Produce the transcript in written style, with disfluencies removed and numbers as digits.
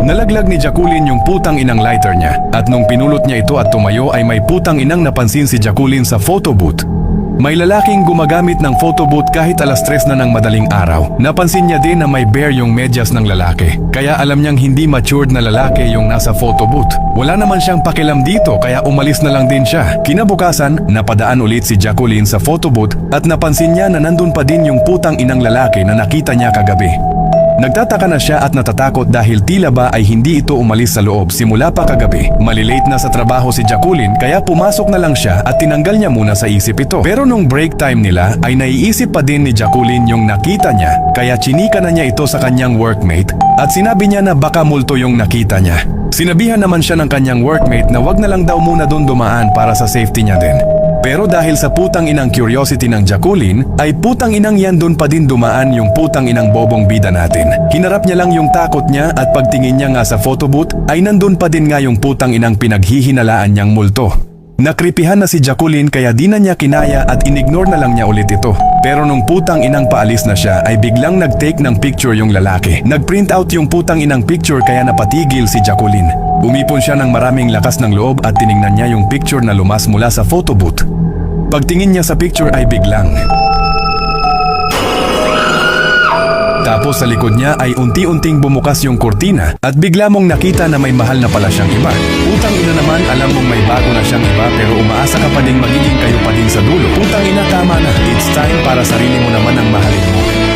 Nalaglag ni Jacqueline yung putang inang lighter niya at nung pinulot niya ito at tumayo ay may putang inang napansin si Jacqueline sa photo booth. May lalaking gumagamit ng photo booth kahit alas 3 na ng madaling araw. Napansin niya din na may bare yung medyas ng lalaki. Kaya alam niyang hindi matured na lalaki yung nasa photo booth. Wala naman siyang pakialam dito kaya umalis na lang din siya. Kinabukasan, napadaan ulit si Jacqueline sa photo booth at napansin niya na nandun pa din yung putang inang lalaki na nakita niya kagabi. Nagtataka na siya at natatakot dahil tila ba ay hindi ito umalis sa loob simula pa kagabi. Malilate na sa trabaho si Jacqueline kaya pumasok na lang siya at tinanggal niya muna sa isip ito. Pero nung break time nila ay naiisip pa din ni Jacqueline yung nakita niya kaya chinika na niya ito sa kanyang workmate at sinabi niya na baka multo yung nakita niya. Sinabihan naman siya ng kanyang workmate na wag na lang daw muna doon dumaan para sa safety niya din. Pero dahil sa putang inang curiosity ng Jacqueline, ay putang inang yan doon pa din dumaan yung putang inang bobong bida natin. Hinarap niya lang yung takot niya at pagtingin niya nga sa photo booth, ay nandun pa din nga yung putang inang pinaghihinalaan niyang multo. Nakripihan na si Jacqueline kaya di na niya kinaya at inignore na lang niya ulit ito. Pero nung putang inang paalis na siya ay biglang nag-take ng picture yung lalaki. Nag-print out yung putang inang picture kaya napatigil si Jacqueline. Umipon siya ng maraming lakas ng loob at tiningnan niya yung picture na lumas mula sa photo booth. Pagtingin niya sa picture ay biglang. Tapos sa likod niya ay unti-unting bumukas yung kurtina at bigla mong nakita na may mahal na pala siyang iba. Putang ina naman, alam mong may bago na siyang iba pero umaasa ka pa ding magiging kayo pa din sa dulo. Putang ina, tama na. It's time para sarili mo naman ang mahalin mo.